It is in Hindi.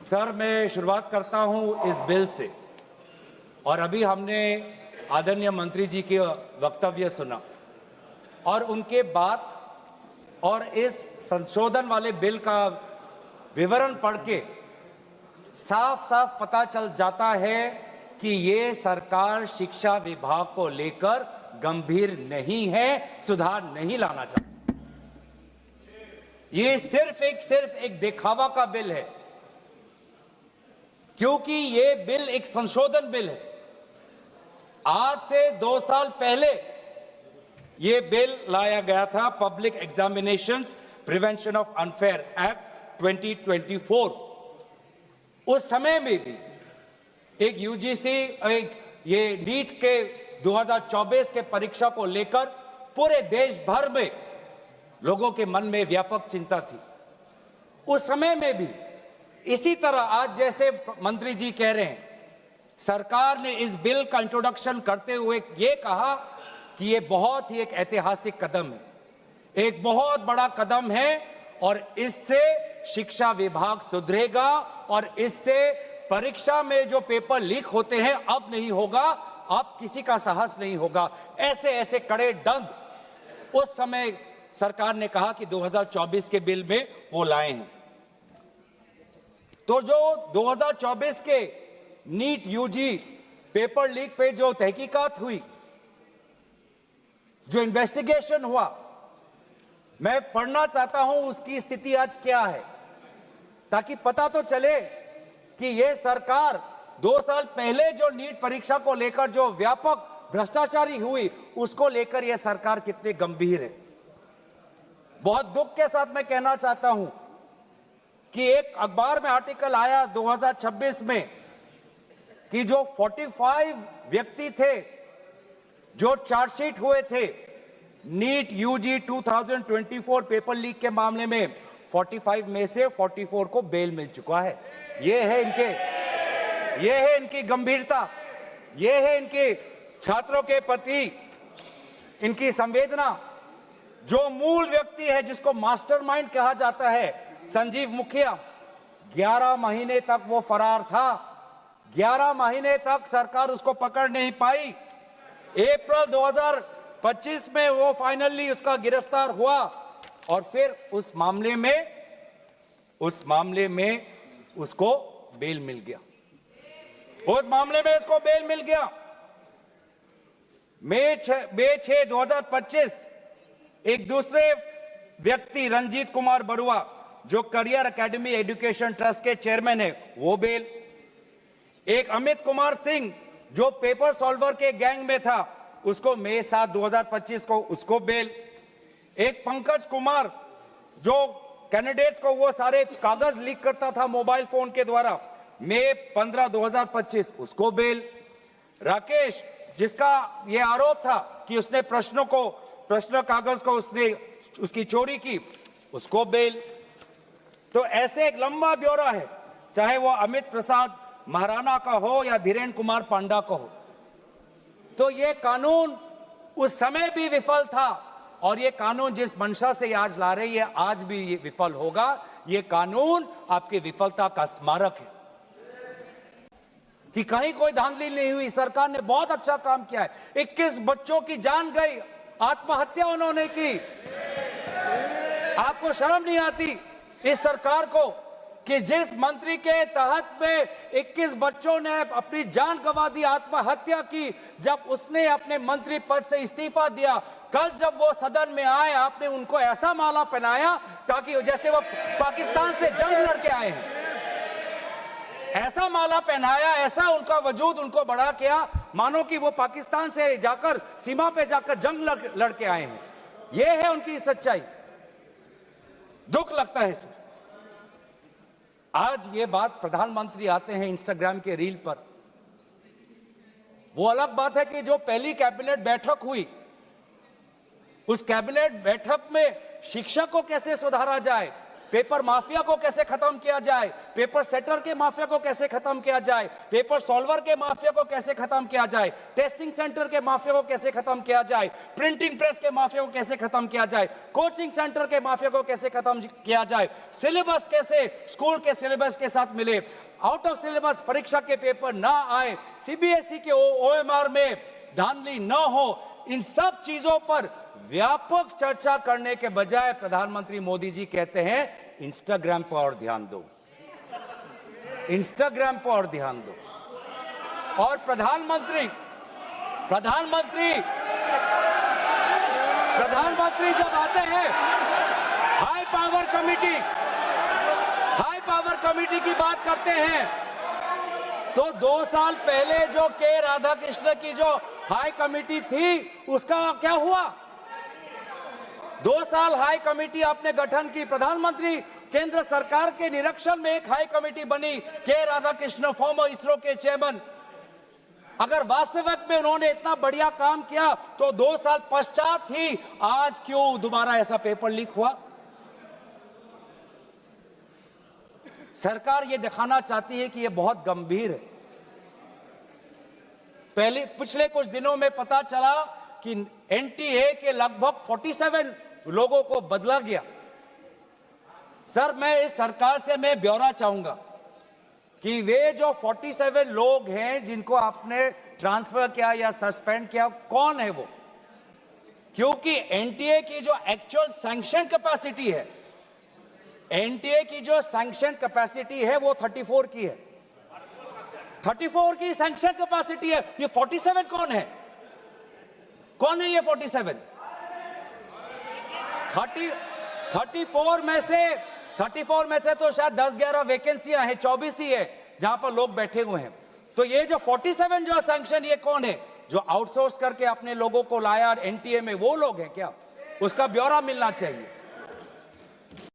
सर, मैं शुरुआत करता हूं इस बिल से। और अभी हमने आदरणीय मंत्री जी के वक्तव्य सुना और उनके बात और इस संशोधन वाले बिल का विवरण पढ़ के साफ साफ पता चल जाता है कि ये सरकार शिक्षा विभाग को लेकर गंभीर नहीं है, सुधार नहीं लाना चाहती। ये सिर्फ एक दिखावा का बिल है, क्योंकि ये बिल एक संशोधन बिल है। आज से 2 साल पहले ये बिल लाया गया था, public examinations prevention of unfair act 2024। उस समय में भी एक यूजीसी ये नीट के 2024 के परीक्षा को लेकर पूरे देश भर में लोगों के मन में व्यापक चिंता थी। उस समय में भी इसी तरह आज जैसे मंत्री जी कह रहे हैं, सरकार ने इस बिल का इंट्रोडक्शन करते हुए ये कहा कि ये बहुत ही एक ऐतिहासिक कदम है, एक बहुत बड़ा कदम है और इससे शिक्षा विभाग सुधरेगा और इससे परीक्षा में जो पेपर लीक होते हैं अब नहीं होगा, अब किसी का साहस नहीं होगा। ऐसे ऐसे कड़े दंड उस समय सरकार ने कहा कि 2024 के बिल में वो लाए हैं। तो जो 2024 के नीट यूजी पेपर लीक पे जो तहकीकात हुई, जो इन्वेस्टिगेशन हुआ, मैं पढ़ना चाहता हूं उसकी स्थिति आज क्या है, ताकि पता तो चले कि यह सरकार 2 साल पहले जो नीट परीक्षा को लेकर जो व्यापक भ्रष्टाचारी हुई, उसको लेकर यह सरकार कितनी गंभीर है। बहुत दुख के साथ मैं कहना चाहता हूं कि एक अखबार में आर्टिकल आया 2026 में कि जो 45 व्यक्ति थे जो चार्जशीट हुए थे नीट यूजी 2024 पेपर लीक के मामले में, 45 में से 44 को बेल मिल चुका है। ये है इनकी गंभीरता, ये है इनके छात्रों के प्रति इनकी संवेदना। जो मूल व्यक्ति है जिसको मास्टरमाइंड कहा जाता है, संजीव मुखिया, 11 महीने तक वो फरार था। 11 महीने तक सरकार उसको पकड़ नहीं पाई। अप्रैल 2025 में वो फाइनली उसका गिरफ्तार हुआ और फिर उस मामले में उसको बेल मिल गया। मई 6, 2025 एक दूसरे व्यक्ति रंजीत कुमार बरुआ, जो करियर एकेडमी एजुकेशन ट्रस्ट के चेयरमैन है, वो बेल। एक अमित कुमार सिंह जो पेपर सॉल्वर के गैंग में था, उसको मई 7, 2025 को उसको बेल। एक पंकज कुमार जो कैंडिडेट्स को वो सारे कागज लीक करता था मोबाइल फोन के द्वारा, मई 15, 2025 उसको बेल। राकेश, जिसका ये आरोप था कि उसने प्रश्न कागज को उसकी चोरी की, उसको बेल। तो ऐसे एक लंबा ब्यौरा है, चाहे वो अमित प्रसाद महाराणा का हो या धीरेन्द्र कुमार पांडा का हो। तो ये कानून उस समय भी विफल था और ये कानून जिस मंशा से आज ला रही है, आज भी ये विफल होगा। ये कानून आपकी विफलता का स्मारक है कि कहीं कोई धांधली नहीं हुई। सरकार ने बहुत अच्छा काम किया है। 21 बच्चों की जान गई, आत्महत्या उन्होंने की। आपको शर्म नहीं आती इस सरकार को कि जिस मंत्री के तहत में 21 बच्चों ने अपनी जान गंवा दी, आत्महत्या की, जब उसने अपने मंत्री पद से इस्तीफा दिया, कल जब वो सदन में आए, आपने उनको ऐसा माला पहनाया ताकि जैसे वो पाकिस्तान से जंग लड़के आए हैं। ऐसा माला पहनाया, ऐसा उनका वजूद उनको बढ़ा किया, मानो कि वो पाकिस्तान से जाकर सीमा पे जाकर जंग लड़के आए हैं। ये है उनकी सच्चाई। दुख लगता है सर। आज ये बात प्रधानमंत्री आते हैं इंस्टाग्राम के रील पर, वो अलग बात है कि जो पहली कैबिनेट बैठक हुई, उस कैबिनेट बैठक में शिक्षा को कैसे सुधारा जाए, पेपर माफिया को कैसे खत्म किया जाए, पेपर सेटर के माफिया को कैसे खत्म किया जाए, पेपर सॉल्वर के माफिया को कैसे खत्म किया जाए, टेस्टिंग सेंटर के माफिया को कैसे खत्म किया जाए, प्रिंटिंग प्रेस के माफिया को कैसे खत्म किया जाए, कोचिंग सेंटर के माफिया को कैसे खत्म किया जाए, सिलेबस कैसे स्कूल के सिलेबस के साथ मिले, आउट ऑफ सिलेबस परीक्षा के पेपर ना आए, सीबीएसई के ओएमआर में धांधली न हो, इन सब चीजों पर व्यापक चर्चा करने के बजाय प्रधानमंत्री मोदी जी कहते हैं इंस्टाग्राम पर और ध्यान दो, इंस्टाग्राम पर और ध्यान दो। और प्रधानमंत्री जब आते हैं हाई पावर कमेटी की बात करते हैं, तो 2 साल पहले जो के राधाकृष्ण की जो हाई कमेटी थी उसका क्या हुआ? 2 साल हाई कमेटी आपने गठन की, प्रधानमंत्री केंद्र सरकार के निरीक्षण में एक हाई कमेटी बनी, के राधाकृष्ण फॉर्मर इसरो के चेयरमैन। अगर वास्तविक में उन्होंने इतना बढ़िया काम किया तो 2 साल पश्चात ही आज क्यों दोबारा ऐसा पेपर लीक हुआ? सरकार ये दिखाना चाहती है कि ये बहुत गंभीर है। पिछले कुछ दिनों में पता चला कि एनटीए के लगभग 47 लोगों को बदला गया। सर, मैं इस सरकार से मैं ब्यौरा चाहूंगा कि वे जो 47 लोग हैं जिनको आपने ट्रांसफर किया या सस्पेंड किया, कौन है वो? क्योंकि एनटीए की जो एक्चुअल सैंक्शन कैपेसिटी है, एनटीए की जो सैंक्शन कैपेसिटी है वो 34 की है, 34 की सैंक्शन कैपेसिटी है। ये 47 कौन है? कौन है ये 47? 34 में से तो शायद 10-11 वैकेंसियां हैं, 24 ही है जहां पर लोग बैठे हुए हैं। तो ये जो 47 जो सैंक्शन, ये कौन है? जो आउटसोर्स करके अपने लोगों को लाया एनटीए में, वो लोग हैं क्या? उसका ब्यौरा मिलना चाहिए।